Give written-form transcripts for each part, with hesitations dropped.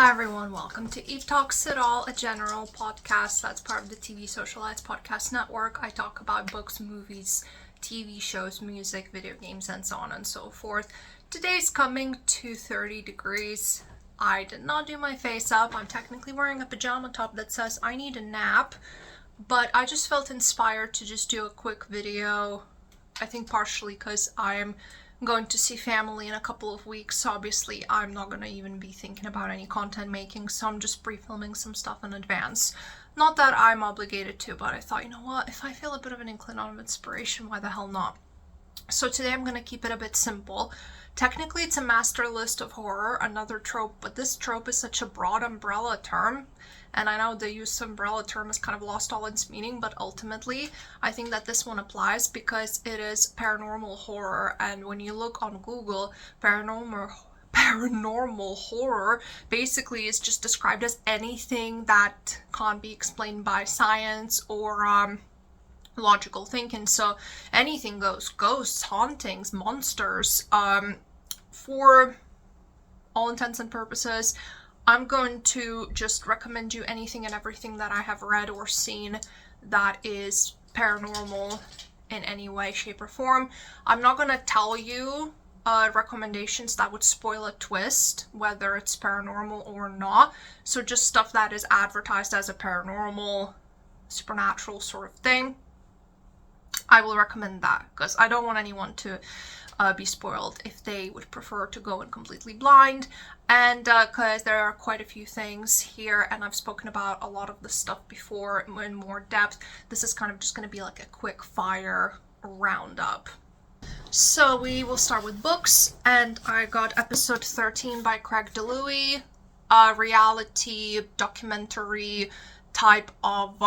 Hi everyone, welcome to Eve Talks It All, a general podcast that's part of the TV Socialites Podcast Network. I talk about books, movies, TV shows, music, video games, and so on and so forth. Today's coming to 30 degrees. I did not do my face up. I'm technically wearing a pajama top that says I need a nap, but I just felt inspired to just do a quick video. I think partially because I'm going to see family in a couple of weeks, so obviously I'm not going to even be thinking about any content making, so I'm just pre-filming some stuff in advance. Not that I'm obligated to, but I thought, you know what, if I feel a bit of an inkling of inspiration, why the hell not? So today I'm going to keep it a bit simple. Technically it's a master list of horror, another trope, but this trope is such a broad umbrella term, and I know the use of umbrella term has kind of lost all its meaning, but ultimately I think that this one applies because it is paranormal horror, and when you look on Google, paranormal horror basically is just described as anything that can't be explained by science or logical thinking. So anything goes: ghosts, hauntings, monsters. For all intents and purposes, I'm going to just recommend you anything and everything that I have read or seen that is paranormal in any way, shape, or form. I'm not going to tell you recommendations that would spoil a twist, whether it's paranormal or not. So just stuff that is advertised as a paranormal, supernatural sort of thing, I will recommend that because I don't want anyone to be spoiled if they would prefer to go in completely blind, and because there are quite a few things here and I've spoken about a lot of the stuff before in more depth. This is kind of just going to be like a quick fire roundup. So we will start with books, and I got episode 13 by Craig DeLuey, a reality documentary type of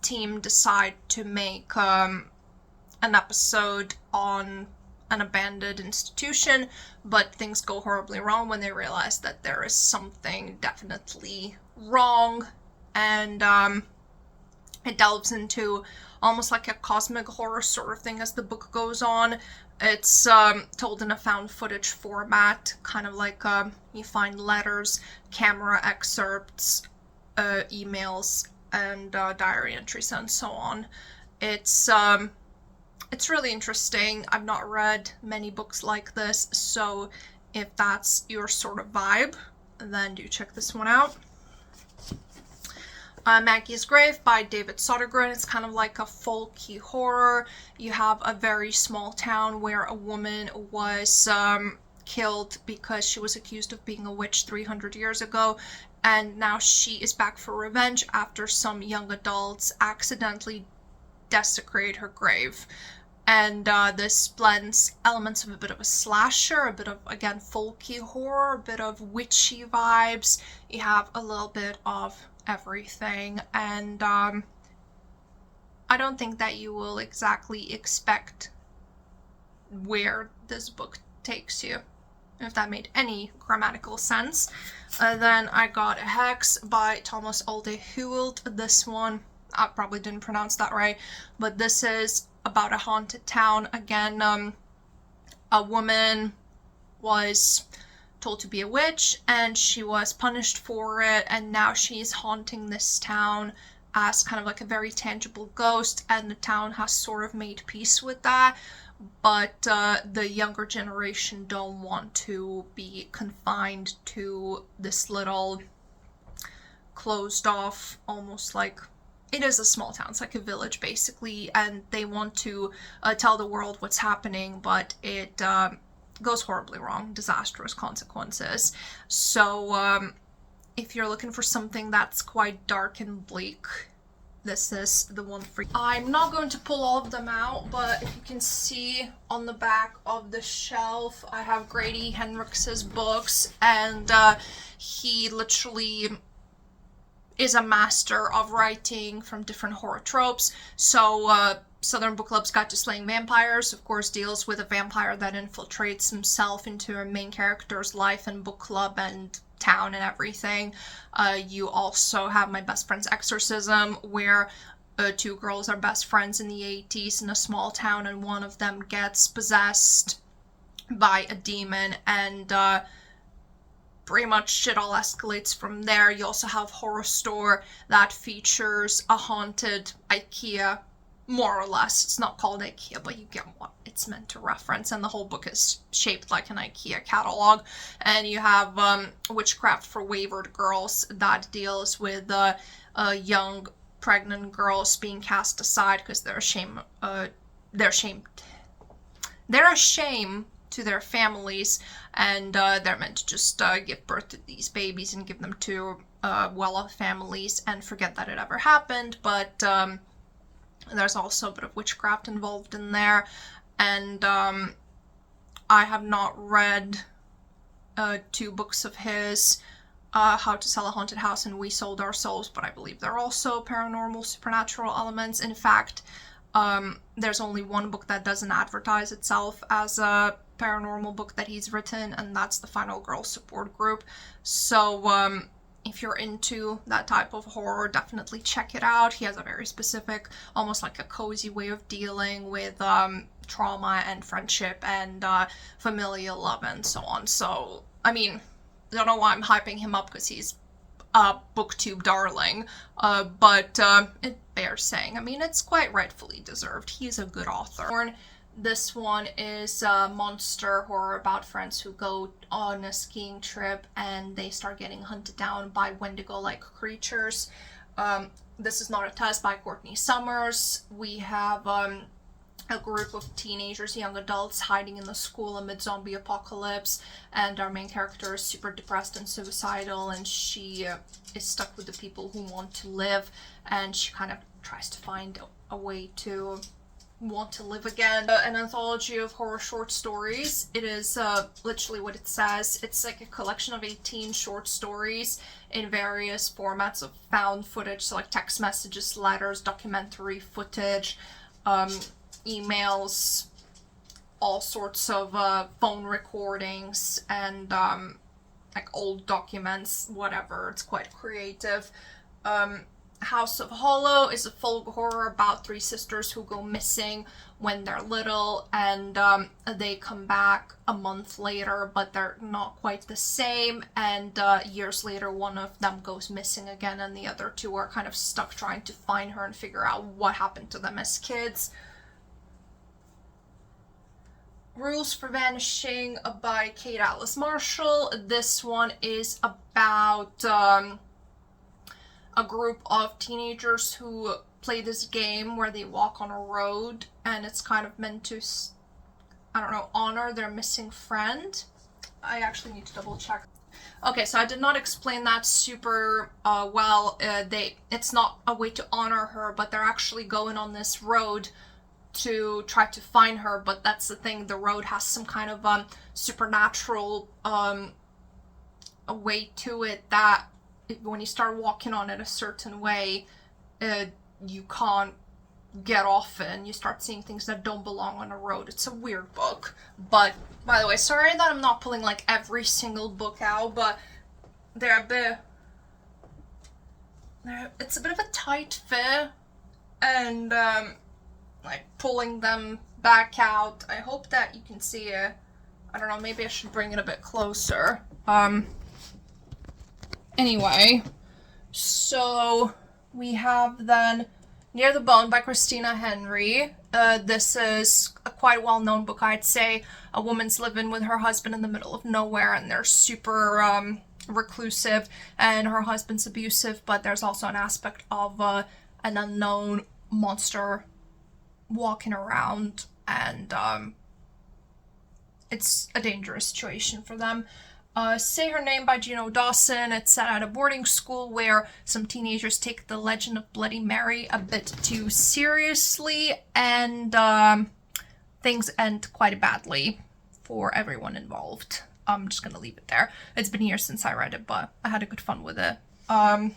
team decide to make an episode on an abandoned institution, but things go horribly wrong when they realize that there is something definitely wrong, and it delves into almost like a cosmic horror sort of thing as the book goes on. It's told in a found footage format, kind of like you find letters, camera excerpts, emails, and diary entries and so on. It's really interesting. I've not read many books like this, so if that's your sort of vibe, then do check this one out. Maggie's Grave by David Sodergren. It's kind of like a folky horror. You have a very small town where a woman was killed because she was accused of being a witch 300 years ago, and now she is back for revenge after some young adults accidentally desecrate her grave. And this blends elements of a bit of a slasher, a bit of, again, folky horror, a bit of witchy vibes. You have a little bit of everything, and I don't think that you will exactly expect where this book takes you, if that made any grammatical sense. Then I got A Hex by Thomas Alde-Hewald. This one, I probably didn't pronounce that right, but this is about a haunted town. Again, a woman was told to be a witch and she was punished for it, and now she's haunting this town as kind of like a very tangible ghost, and the town has sort of made peace with that, but the younger generation don't want to be confined to this little closed off, almost like, it is a small town, it's like a village basically, and they want to tell the world what's happening, but it goes horribly wrong, disastrous consequences. So if you're looking for something that's quite dark and bleak, this is the one for you. I'm not going to pull all of them out, but if you can see on the back of the shelf, I have Grady Hendrix's books, and he literally is a master of writing from different horror tropes. So Southern Book Club's Guide to Slaying Vampires, of course, deals with a vampire that infiltrates himself into a main character's life and book club and town and everything. You also have My Best Friend's Exorcism, where two girls are best friends in the 80s in a small town, and one of them gets possessed by a demon, and pretty much shit all escalates from there. You also have Horror Store that features a haunted IKEA, more or less. It's not called IKEA, but you get what it's meant to reference, and the whole book is shaped like an IKEA catalog. And you have Witchcraft for Wayward Girls that deals with young pregnant girls being cast aside because they're ashamed to their families, and they're meant to just give birth to these babies and give them to well-off families and forget that it ever happened. But there's also a bit of witchcraft involved in there, and I have not read 2 books of his, How to Sell a Haunted House and We Sold Our Souls, but I believe they're also paranormal, supernatural elements. In fact, there's only one book that doesn't advertise itself as a paranormal book that he's written, and that's the Final Girl Support Group. So if you're into that type of horror, definitely check it out. He has a very specific, almost like a cozy way of dealing with trauma and friendship and familial love and so on. So, I mean, I don't know why I'm hyping him up because he's a booktube darling, but it bears saying. I mean, it's quite rightfully deserved. He's a good author. This one is monster horror about friends who go on a skiing trip and they start getting hunted down by Wendigo-like creatures. This is Not a Test by Courtney Summers. We have a group of teenagers, young adults, hiding in the school amid zombie apocalypse, and our main character is super depressed and suicidal, and she is stuck with the people who want to live, and she kind of tries to find a way to want to live again. An anthology of horror short stories. It is literally what it says. It's like a collection of 18 short stories in various formats of found footage, so like text messages, letters, documentary footage, emails, all sorts of phone recordings, and like old documents, whatever. It's quite creative. House of Hollow is a folk horror about 3 sisters who go missing when they're little, and they come back a month later, but they're not quite the same, and years later one of them goes missing again, and the other 2 are kind of stuck trying to find her and figure out what happened to them as kids. Rules for Vanishing by Kate Alice Marshall. This one is about a group of teenagers who play this game where they walk on a road, and it's kind of meant to, I don't know, honor their missing friend. I actually need to double check. Okay, so I did not explain that super well. It's not a way to honor her, but they're actually going on this road to try to find her, but that's the thing, the road has some kind of supernatural a way to it that when you start walking on it a certain way, you can't get off it, and you start seeing things that don't belong on a road. It's a weird book. But, by the way, sorry that I'm not pulling, like, every single book out, but it's a bit of a tight fit, and, like, pulling them back out. I hope that you can see it. I don't know, maybe I should bring it a bit closer. Anyway, so we have then Near the Bone by Christina Henry. This is a quite well-known book, I'd say. A woman's living with her husband in the middle of nowhere, and they're super reclusive, and her husband's abusive, but there's also an aspect of an unknown monster walking around, and it's a dangerous situation for them. Say Her Name by Gino Dawson. It's set at a boarding school where some teenagers take the legend of Bloody Mary a bit too seriously, and things end quite badly for everyone involved. I'm just gonna leave it there. It's been years since I read it, but I had a good fun with it. And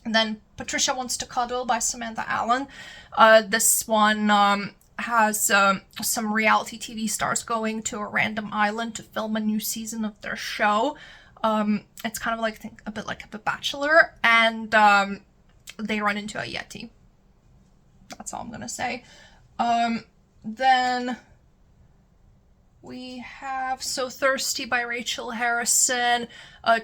then Patricia Wants to Cuddle by Samantha Allen. This one has some reality TV stars going to a random island to film a new season of their show. It's kind of like, I think, a bit like The Bachelor, and they run into a Yeti. That's all I'm gonna say. Then We have So Thirsty by Rachel Harrison.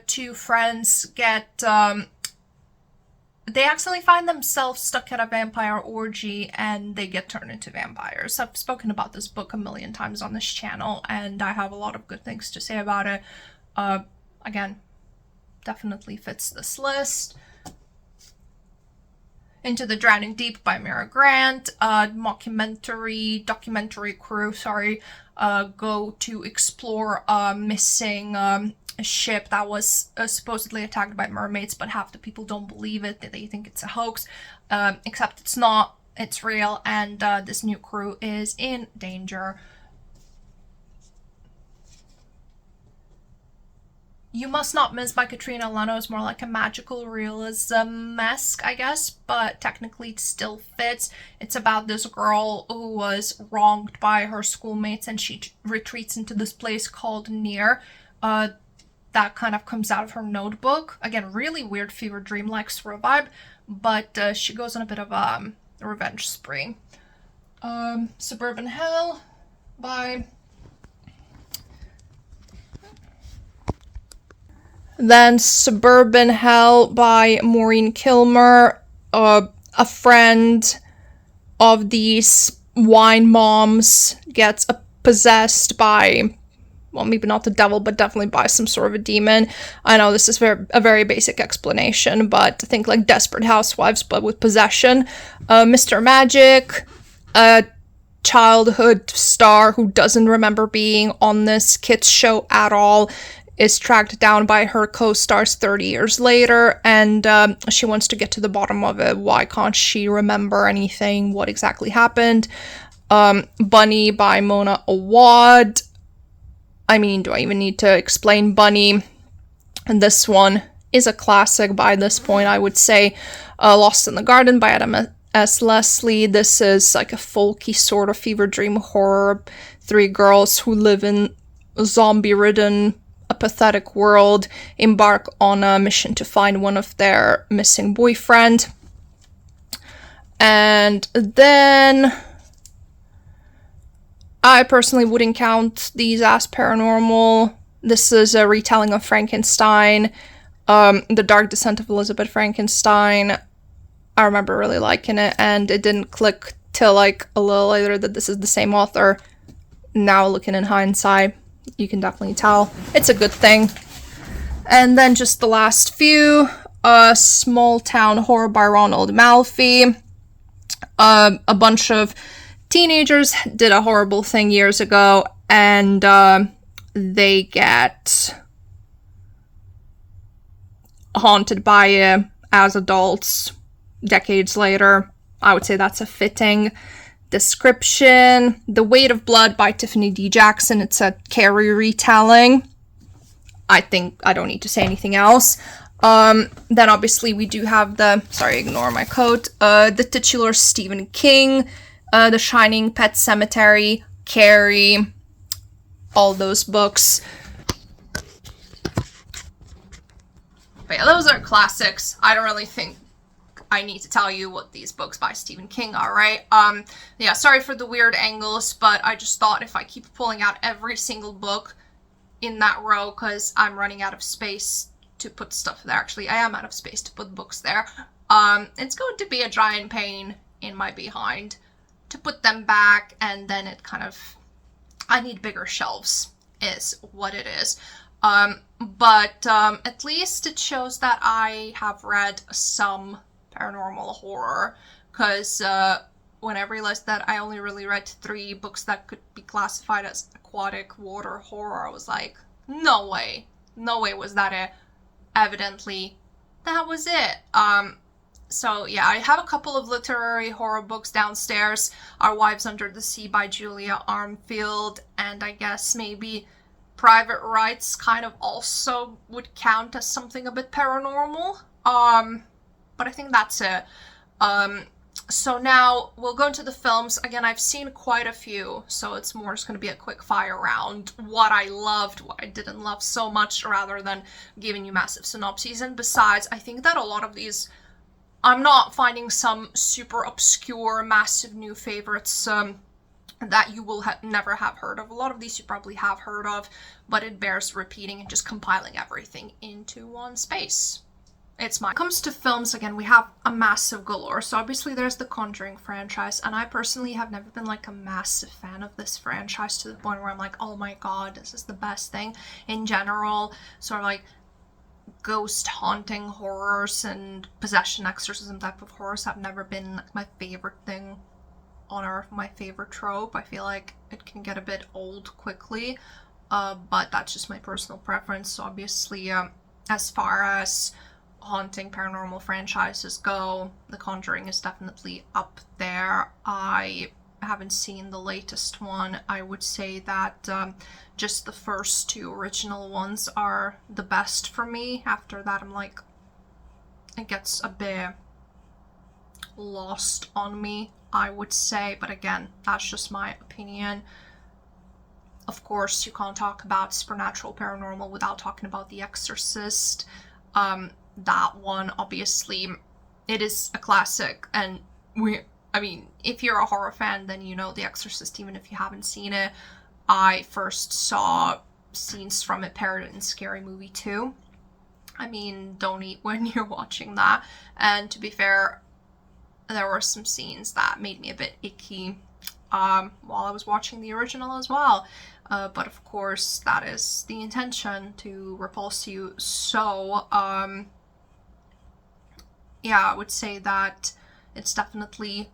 Two friends get, they accidentally find themselves stuck at a vampire orgy and they get turned into vampires. I've spoken about this book a million times on this channel and I have a lot of good things to say about it. Again, definitely fits this list. Into the Drowning Deep by Mara Grant. Documentary crew, go to explore a missing ship that was supposedly attacked by mermaids, but half the people don't believe it. They think it's a hoax, except it's not. It's real, and this new crew is in danger. You Must Not Miss by Katrina Leno is more like a magical realism-esque, I guess, but technically it still fits. It's about this girl who was wronged by her schoolmates and she retreats into this place called Near. That kind of comes out of her notebook. Again, really weird fever dream-like sort of vibe, but she goes on a bit of a revenge spree. Suburban Hell by... Then Suburban Hell by Maureen Kilmer, a friend of these wine moms gets possessed by, well, maybe not the devil, but definitely by some sort of a demon. I know this is a very basic explanation, but think like Desperate Housewives, but with possession. Mr. Magic, a childhood star who doesn't remember being on this kids show at all, is tracked down by her co-stars 30 years later, and she wants to get to the bottom of it. Why can't she remember anything? What exactly happened? Bunny by Mona Awad. I mean, do I even need to explain Bunny? And this one is a classic by this point, I would say. Lost in the Garden by Adam S. Leslie. This is like a folky sort of fever dream horror. Three girls who live in a zombie-ridden, a pathetic world, embark on a mission to find one of their missing boyfriend. And then I personally wouldn't count these as paranormal. This is a retelling of Frankenstein, The Dark Descent of Elizabeth Frankenstein. I remember really liking it, and it didn't click till like a little later that this is the same author. Now looking in hindsight, you can definitely tell it's a good thing. And then just the last few, Small Town Horror by Ronald Malfi. A bunch of teenagers did a horrible thing years ago, and they get haunted by it as adults decades later. I would say that's a fitting description. The Weight of Blood by Tiffany D. Jackson. It's a Carrie retelling. I think I don't need to say anything else. Then obviously we do have ignore my coat, the titular Stephen King, The Shining, Pet Sematary, Carrie, all those books. But yeah, those are classics. I don't really think I need to tell you what these books by Stephen King are, right? Yeah, sorry for the weird angles, but I just thought if I keep pulling out every single book in that row, because I'm running out of space to put stuff there. Actually, I am out of space to put books there. It's going to be a giant pain in my behind to put them back, and then it kind of, I need bigger shelves, is what it is. But at least it shows that I have read some paranormal horror, because when I realized that I only really read 3 books that could be classified as aquatic water horror, I was like, no way was that it. Evidently, that was it. So yeah, I have a couple of literary horror books downstairs. Our Wives Under the Sea by Julia Armfield, and I guess maybe Private Rights kind of also would count as something a bit paranormal. But I think that's it. So now we'll go into the films. Again, I've seen quite a few, so it's more just going to be a quick fire round. What I loved, what I didn't love so much, rather than giving you massive synopses. And besides, I think that a lot of these, I'm not finding some super obscure, massive new favorites that you will never have heard of. A lot of these you probably have heard of, but it bears repeating and just compiling everything into one space. It's mine. When it comes to films, again, we have a massive galore. So obviously there's the Conjuring franchise, and I personally have never been like a massive fan of this franchise to the point where I'm like, oh my god, this is the best thing. In general, sort of like ghost haunting horrors and possession exorcism type of horrors have never been like my favorite thing on earth, my favorite trope. I feel like it can get a bit old quickly, but that's just my personal preference. So obviously, as far as haunting paranormal franchises go, The Conjuring is definitely up there. I haven't seen the latest one. I would say that just the first two original ones are the best for me. After that, I'm like, it gets a bit lost on me, I would say, but again, that's just my opinion. Of course, you can't talk about supernatural paranormal without talking about The Exorcist. That one, obviously, it is a classic, and if you're a horror fan, then you know The Exorcist, even if you haven't seen it. I first saw scenes from it parodied in Scary Movie 2. I mean, don't eat when you're watching that. And to be fair, there were some scenes that made me a bit icky while I was watching the original as well. But of course, that is the intention, to repulse you. So, yeah, I would say that it's definitely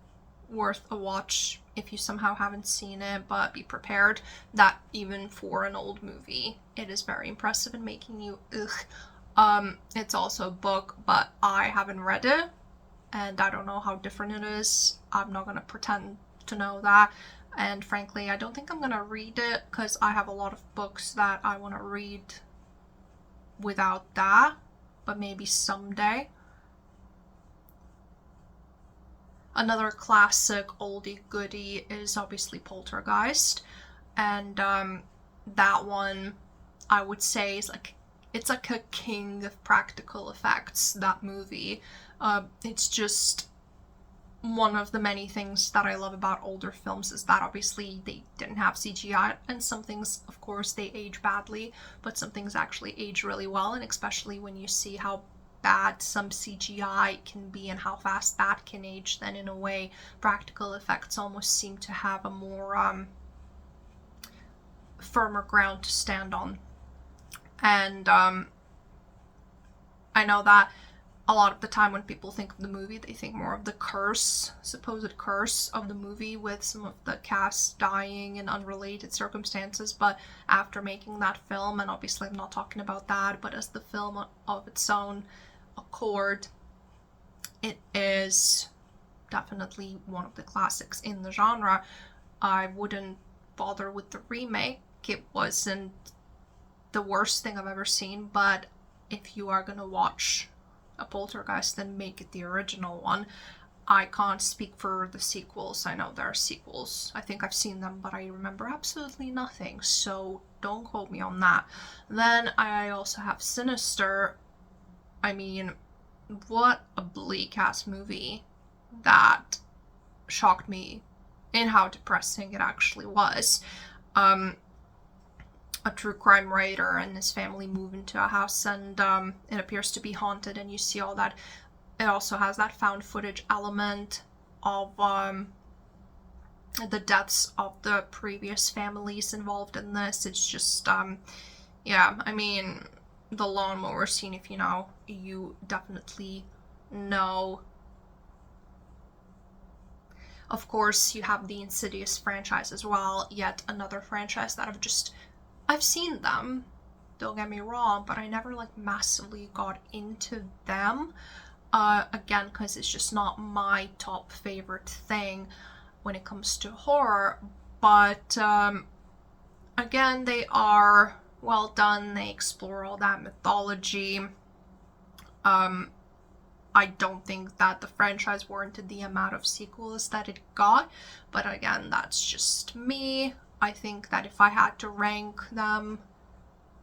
worth a watch if you somehow haven't seen it, but be prepared that even for an old movie, it is very impressive in making you ugh. It's also a book, but I haven't read it, and I don't know how different it is. I'm not gonna pretend to know that, and frankly, I don't think I'm gonna read it, because I have a lot of books that I want to read without that, but maybe someday. Another classic oldie goodie is obviously Poltergeist, and that one, I would say, is like, it's like a king of practical effects, that movie. It's just one of the many things that I love about older films, is that obviously they didn't have CGI, and some things, of course, they age badly, but some things actually age really well, and especially when you see how bad some CGI can be and how fast that can age, then in a way, practical effects almost seem to have a more firmer ground to stand on. And I know that a lot of the time when people think of the movie, they think more of the supposed curse of the movie, with some of the cast dying in unrelated circumstances. But after making that film, and obviously I'm not talking about that, but as the film of its own accord, it is definitely one of the classics in the genre. I wouldn't bother with the remake. It wasn't the worst thing I've ever seen, but if you are gonna watch a Poltergeist, then make it the original one. I can't speak for the sequels. I know there are sequels. I think I've seen them, but I remember absolutely nothing, so don't quote me on that. Then I also have Sinister. I mean, what a bleak-ass movie. That shocked me in how depressing it actually was. A true crime writer and his family move into a house, and it appears to be haunted, and you see all that. It also has that found footage element of the deaths of the previous families involved in this. It's just, yeah, I mean, the lawnmower scene, if you know, you definitely know. Of course, you have the Insidious franchise as well, yet another franchise that I've seen them, don't get me wrong, but I never like massively got into them. Again, because it's just not my top favorite thing when it comes to horror. But again, they are well done. They explore all that mythology. I don't think that the franchise warranted the amount of sequels that it got, but again, that's just me. I think that if I had to rank them,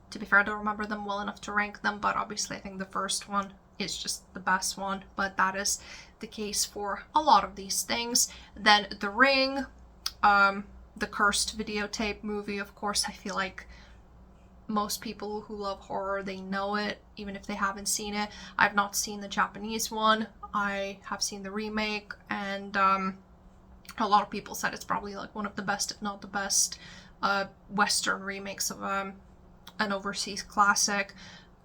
to be fair, I don't remember them well enough to rank them, but obviously I think the first one is just the best one, but that is the case for a lot of these things. Then The Ring, the Cursed videotape movie, of course. I feel like most people who love horror, they know it, even if they haven't seen it. I've not seen the Japanese one. I have seen the remake, and a lot of people said it's probably like one of the best, if not the best, Western remakes of an overseas classic.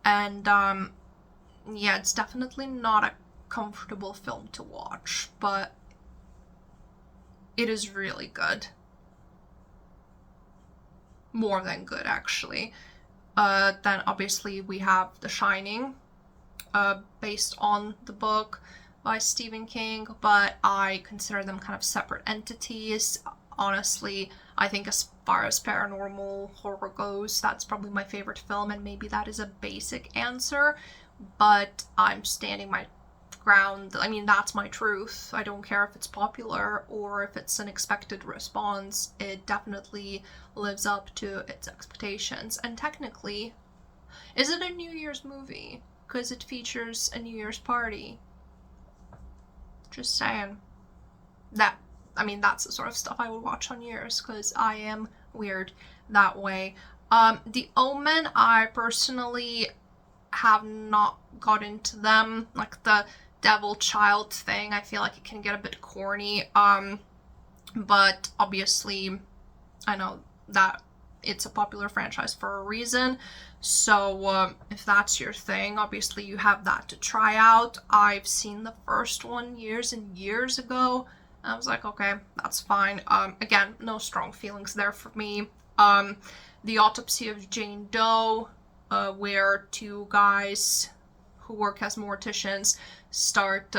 And yeah, it's definitely not a comfortable film to watch, but it is really good. More than good, actually. Then obviously we have The Shining, based on the book by Stephen King, but I consider them kind of separate entities. Honestly, I think as far as paranormal horror goes, that's probably my favorite film, and maybe that is a basic answer, but I'm standing my ground. I mean, that's my truth. I don't care if it's popular or if it's an expected response. It definitely lives up to its expectations. And technically, is it a New Year's movie? Because it features a New Year's party. Just saying. That's the sort of stuff I would watch on New Year's, because I am weird that way. The Omen, I personally have not got into them. Like the devil child thing, I feel like it can get a bit corny. But obviously, I know that it's a popular franchise for a reason. So if that's your thing, obviously you have that to try out. I've seen the first one years and years ago. I was like, okay, that's fine. Again, no strong feelings there for me. The Autopsy of Jane Doe, where two guys who work as morticians start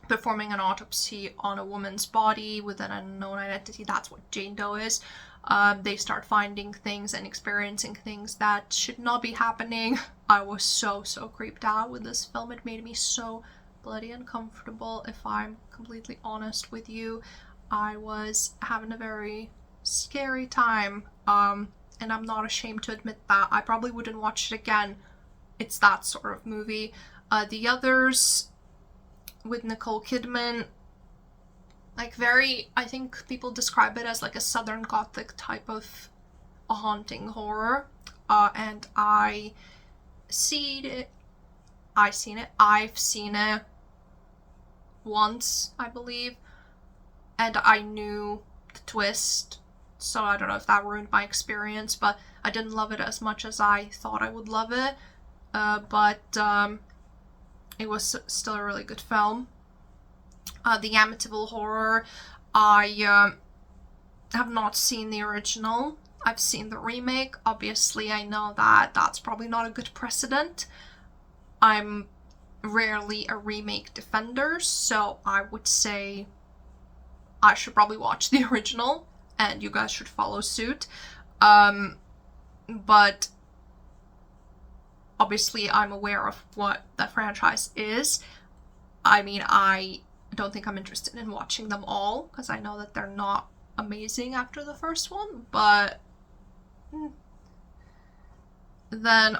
performing an autopsy on a woman's body with an unknown identity. That's what Jane Doe is. They start finding things and experiencing things that should not be happening. I was so creeped out with this film. It made me so bloody uncomfortable, if I'm completely honest with you. I was having a very scary time, and I'm not ashamed to admit that. I probably wouldn't watch it again. It's that sort of movie. The others, with Nicole Kidman, like I think people describe it as like a Southern Gothic type of a haunting horror. And I've seen it once, I believe, and I knew the twist, so I don't know if that ruined my experience, but I didn't love it as much as I thought I would love it. But it was still a really good film. The Amityville Horror, I have not seen the original. I've seen the remake. Obviously, I know that that's probably not a good precedent. I'm rarely a remake defender, so I would say I should probably watch the original, and you guys should follow suit. But obviously, I'm aware of what the franchise is. I mean, I don't think I'm interested in watching them all, because I know that they're not amazing after the first one, but then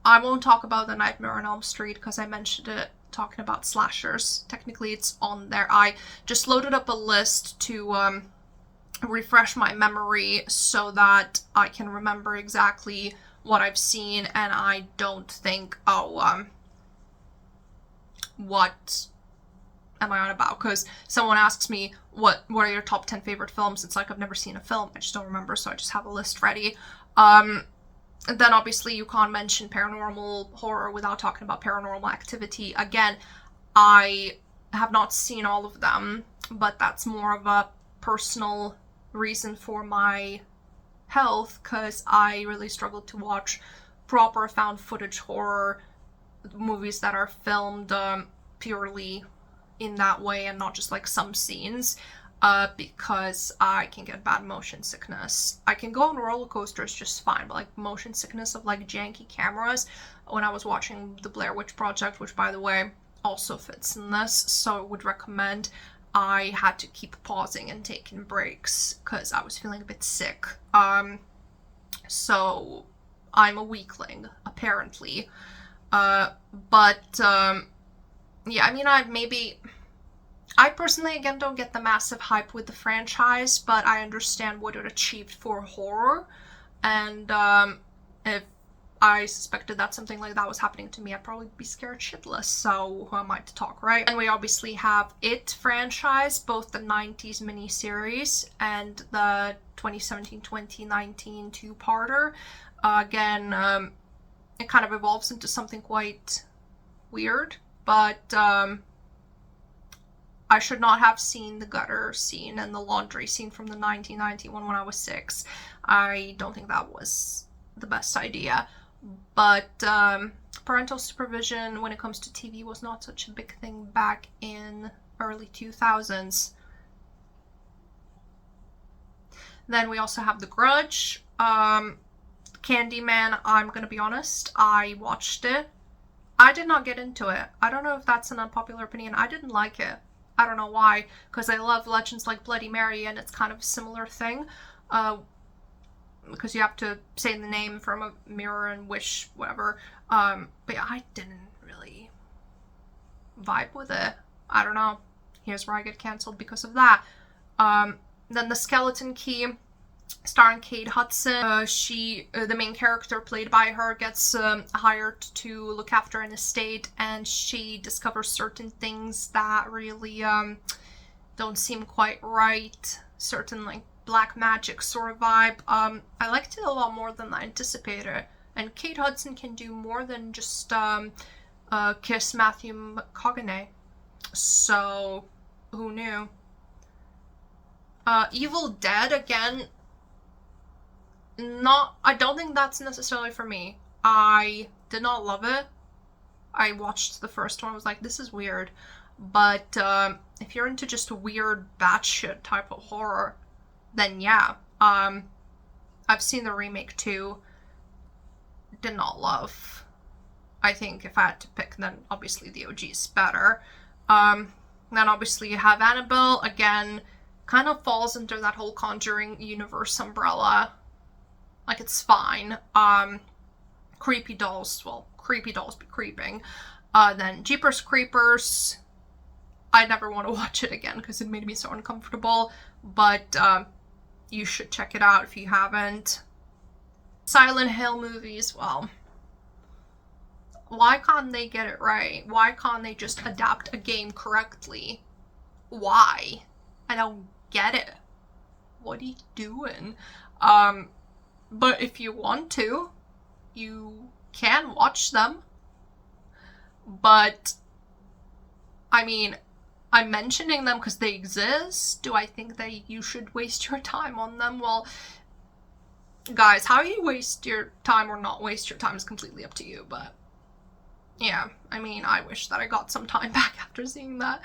I won't talk about The Nightmare on Elm Street, because I mentioned it talking about slashers. Technically, it's on there. I just loaded up a list to refresh my memory so that I can remember exactly what I've seen, and I don't think, what am I on about? Because someone asks me, what are your top 10 favorite films? It's like I've never seen a film. I just don't remember, so I just have a list ready. And then obviously you can't mention paranormal horror without talking about Paranormal Activity. Again, I have not seen all of them, but that's more of a personal reason for my health, because I really struggle to watch proper found footage horror movies that are filmed purely in that way and not just like some scenes, because I can get bad motion sickness. I can go on roller coasters just fine, but like motion sickness of like janky cameras. When I was watching The Blair Witch Project, which by the way also fits in this, so I would recommend, I had to keep pausing and taking breaks because I was feeling a bit sick. So I'm a weakling, apparently. Yeah, I mean, I personally, again, don't get the massive hype with the franchise, but I understand what it achieved for horror. And if I suspected that something like that was happening to me, I'd probably be scared shitless. So who am I to talk, right? And we obviously have It franchise, both the 90s miniseries and the 2017-2019 two-parter. Again, it kind of evolves into something quite weird, but I should not have seen the gutter scene and the laundry scene from the 1991 when I was 6. I don't think that was the best idea. But parental supervision when it comes to TV was not such a big thing back in early 2000s. Then we also have The Grudge. Candyman, I'm gonna be honest, I watched it. I did not get into it. I don't know if that's an unpopular opinion. I didn't like it. I don't know why, because I love legends like Bloody Mary, and it's kind of a similar thing. Because you have to say the name from a mirror and wish, whatever. But yeah, I didn't really vibe with it. I don't know. Here's where I get cancelled because of that. Then The Skeleton Key, starring Kate Hudson. The main character played by her, gets hired to look after an estate, and she discovers certain things that really don't seem quite right. Certain, like, black magic sort of vibe. I liked it a lot more than I anticipated. And Kate Hudson can do more than just kiss Matthew McConaughey. So, who knew? Evil Dead, again, I don't think that's necessarily for me. I did not love it. I watched the first one, I was like, this is weird. But if you're into just a weird batshit type of horror, then yeah. I've seen the remake too. Did not love. I think if I had to pick, then obviously the OG is better. Then obviously you have Annabelle. Again, kind of falls into that whole Conjuring universe umbrella. Like, it's fine. Creepy dolls be creeping. Then Jeepers Creepers. I never want to watch it again because it made me so uncomfortable. But you should check it out if you haven't. Silent Hill movies, well, why can't they get it right? Why can't they just adapt a game correctly? Why? I don't get it. What are you doing? But if you want to, you can watch them. But, I mean, I'm mentioning them because they exist. Do I think that you should waste your time on them? Well, guys, how you waste your time or not waste your time is completely up to you, but yeah, I mean, I wish that I got some time back after seeing that.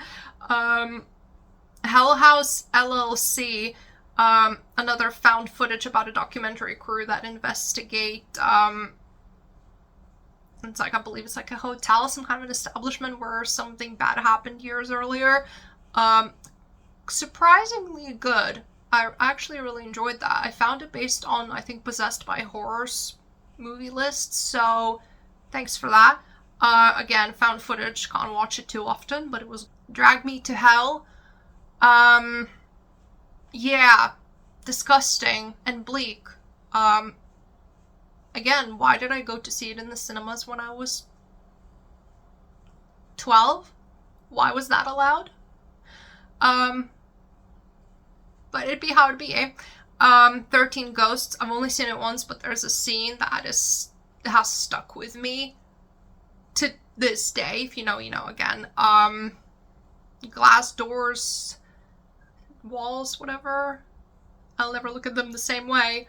Hell House LLC, another found footage about a documentary crew that investigate, it's like, I believe it's like a hotel, some kind of an establishment where something bad happened years earlier. Surprisingly good. I actually really enjoyed that. I found it based on, I think, Possessed by Horror's movie list, so thanks for that. Again, found footage, can't watch it too often, but it was Drag Me to Hell. Yeah, disgusting and bleak. Again, why did I go to see it in the cinemas when I was 12? Why was that allowed? But it'd be how it'd be, eh? 13 Ghosts. I've only seen it once, but there's a scene that has stuck with me to this day. If you know, you know, again. Glass doors, walls, whatever. I'll never look at them the same way.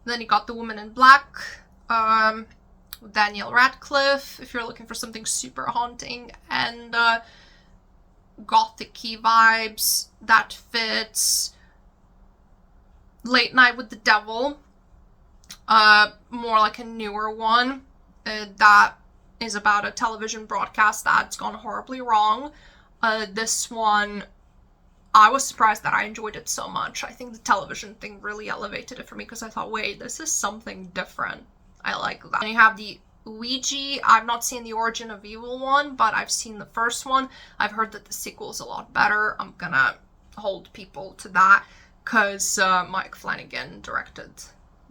Then you got The Woman in Black, Daniel Radcliffe, if you're looking for something super haunting and gothic-y vibes, that fits. Late Night with the Devil, more like a newer one, that is about a television broadcast that's gone horribly wrong. This one, I was surprised that I enjoyed it so much. I think the television thing really elevated it for me because I thought, wait, this is something different. I like that. And you have the Ouija, I've not seen the Origin of Evil one, but I've seen the first one. I've heard that the sequel is a lot better. I'm gonna hold people to that, because Mike Flanagan directed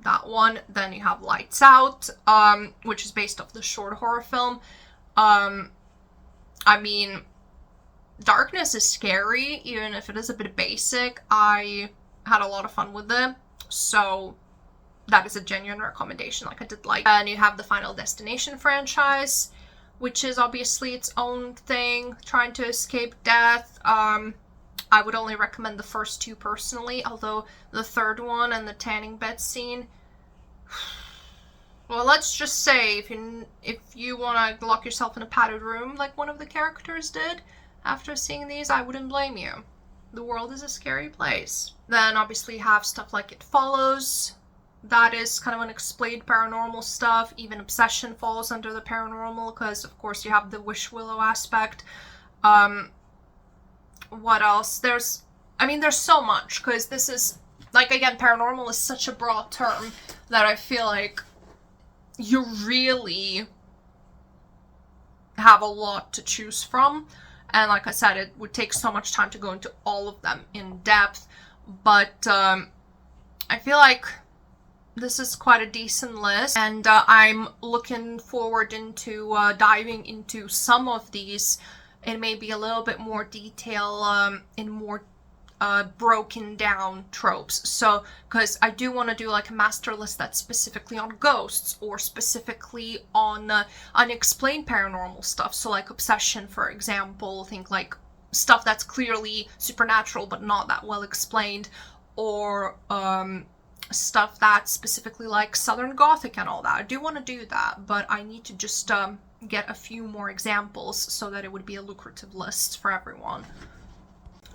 that one. Then you have Lights Out, which is based off the short horror film. I mean, darkness is scary, even if it is a bit basic. I had a lot of fun with it, so that is a genuine recommendation. Like, I did like. And you have the Final Destination franchise, which is obviously its own thing, trying to escape death. I would only recommend the first two personally, although the third one and the tanning bed scene, well, let's just say if you want to lock yourself in a padded room like one of the characters did after seeing these, I wouldn't blame you. The world is a scary place. Then obviously you have stuff like It Follows. That is kind of unexplained paranormal stuff. Even Obsession falls under the paranormal, because of course you have the Wish Willow aspect. What else? There's so much, because this is, like, again, paranormal is such a broad term that I feel like you really have a lot to choose from. And like I said, it would take so much time to go into all of them in depth. But I feel like this is quite a decent list, and I'm looking forward into diving into some of these in maybe a little bit more detail, in more broken down tropes. So, because I do want to do like a master list that's specifically on ghosts, or specifically on unexplained paranormal stuff. So like Obsession, for example, think like stuff that's clearly supernatural but not that well explained, or stuff that's specifically like Southern Gothic and all that. I do want to do that, but I need to just get a few more examples so that it would be a lucrative list for everyone.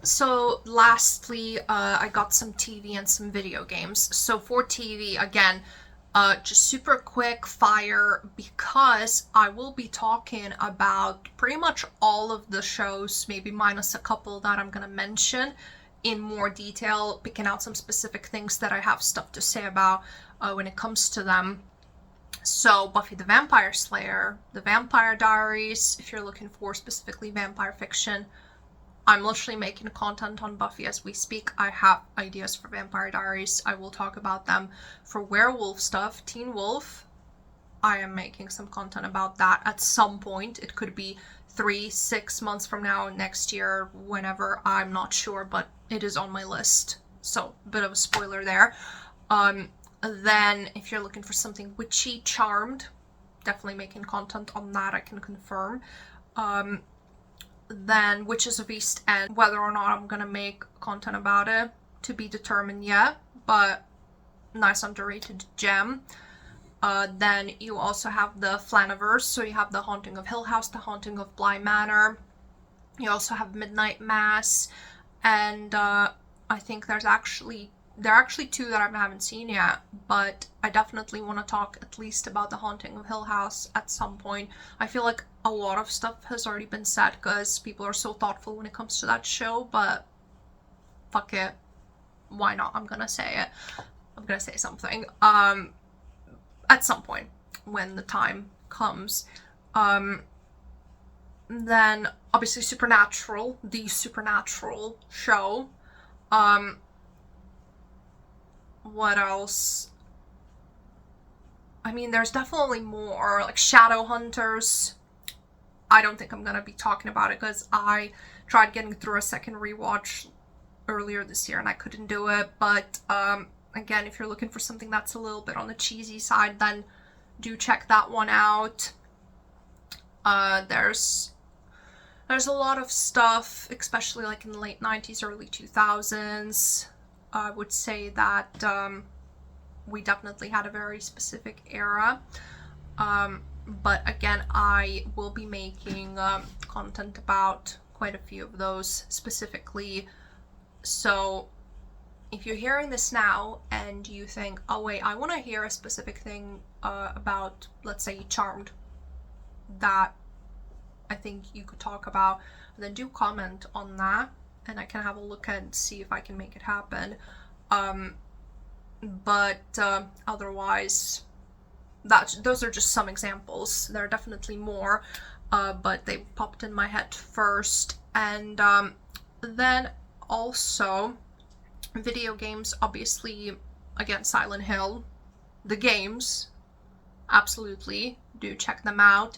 So lastly, I got some TV and some video games. So for TV, again, just super quick fire, because I will be talking about pretty much all of the shows, maybe minus a couple that I'm going to mention in more detail, picking out some specific things that I have stuff to say about when it comes to them. So Buffy the Vampire Slayer, The Vampire Diaries, if you're looking for specifically vampire fiction. I'm literally making content on Buffy as we speak. I have ideas for Vampire Diaries. I will talk about them. For werewolf stuff, Teen Wolf, I am making some content about that at some point. It could be 3-6 months from now, next year, whenever, I'm not sure, but it is on my list. So, a bit of a spoiler there. Then, if you're looking for something witchy, Charmed, definitely making content on that, I can confirm. Then Witches of East End, whether or not I'm gonna make content about it, to be determined yet, but nice underrated gem. Then you also have the Flaniverse, so you have The Haunting of Hill House, The Haunting of Bly Manor. You also have Midnight Mass, and I think there are actually two that I haven't seen yet, but I definitely want to talk at least about The Haunting of Hill House at some point. I feel like a lot of stuff has already been said, because people are so thoughtful when it comes to that show, but fuck it. Why not? I'm gonna say it. I'm gonna say something. At some point, when the time comes. Then, obviously, Supernatural, the Supernatural show. What else? I mean, there's definitely more, like Shadowhunters. I don't think I'm gonna be talking about it, because I tried getting through a second rewatch earlier this year and I couldn't do it. But again, if you're looking for something that's a little bit on the cheesy side, then do check that one out. There's a lot of stuff, especially like in the late 90s, early 2000s. I would say that we definitely had a very specific era. But again, I will be making content about quite a few of those specifically. So if you're hearing this now and you think, oh wait, I want to hear a specific thing about, let's say, Charmed, that I think you could talk about, then do comment on that, and I can have a look and see if I can make it happen. But otherwise, those are just some examples. There are definitely more, but they popped in my head first. And then also video games, obviously, again, Silent Hill, the games, absolutely do check them out.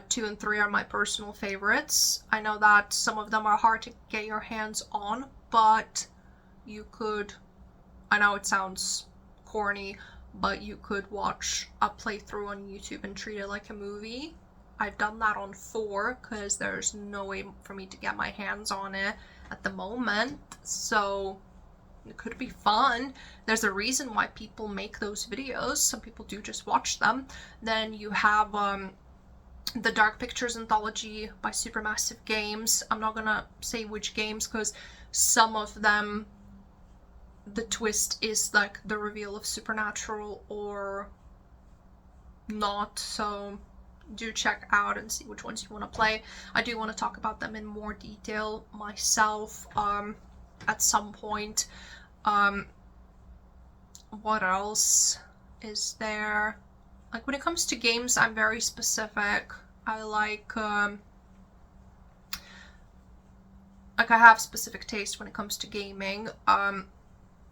2 and 3 are my personal favorites. I know that some of them are hard to get your hands on, but you could, I know it sounds corny, but you could watch a playthrough on YouTube and treat it like a movie. I've done that on 4 because there's no way for me to get my hands on it at the moment, so it could be fun. There's a reason why people make those videos. Some people do just watch them. Then you have the Dark Pictures Anthology by Supermassive Games. I'm not gonna say which games because some of them, the twist is like the reveal of supernatural or not, so do check out and see which ones you want to play. I do want to talk about them in more detail myself at some point. What else is there? Like, when it comes to games, I'm very specific. I like I have specific taste when it comes to gaming.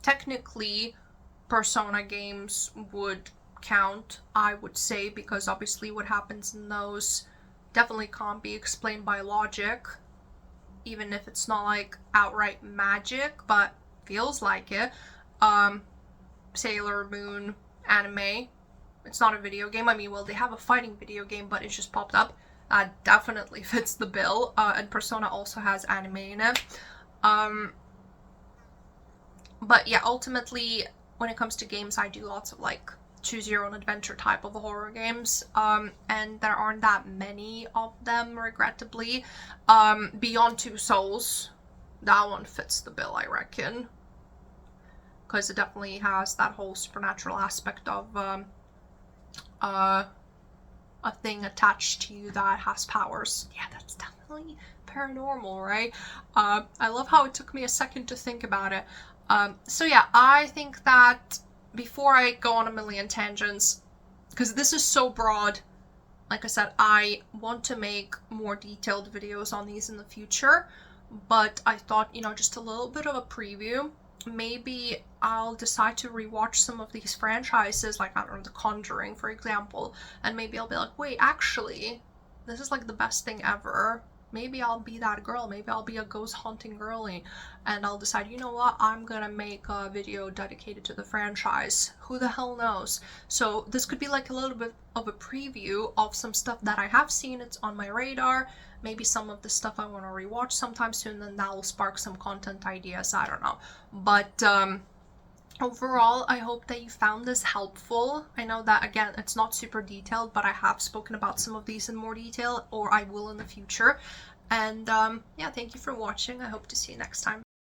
Technically, Persona games would count, I would say, because obviously what happens in those definitely can't be explained by logic, even if it's not like outright magic, but feels like it. Sailor Moon anime, it's not a video game. I mean, well, they have a fighting video game, but it just popped up. Definitely fits the bill. And Persona also has anime in it. But yeah, ultimately, when it comes to games, I do lots of like choose your own adventure type of horror games, and there aren't that many of them, regrettably. Beyond Two Souls, that one fits the bill, I reckon, because it definitely has that whole supernatural aspect of a thing attached to you that has powers. Yeah, that's definitely paranormal, right? I love how it took me a second to think about it. So yeah, I think that before I go on a million tangents, because this is so broad, like I said, I want to make more detailed videos on these in the future, but I thought, just a little bit of a preview. Maybe I'll decide to rewatch some of these franchises, like, I don't know, The Conjuring, for example, and maybe I'll be like, wait, actually, this is like the best thing ever. Maybe I'll be that girl. Maybe I'll be a ghost hunting girly, and I'll decide, you know what, I'm gonna make a video dedicated to the franchise. Who the hell knows? So this could be like a little bit of a preview of some stuff that I have seen. It's on my radar. Maybe some of the stuff I want to rewatch sometime soon, and that will spark some content ideas. I don't know. But overall, I hope that you found this helpful. I know that, again, it's not super detailed, but I have spoken about some of these in more detail, or I will in the future. And yeah, thank you for watching. I hope to see you next time.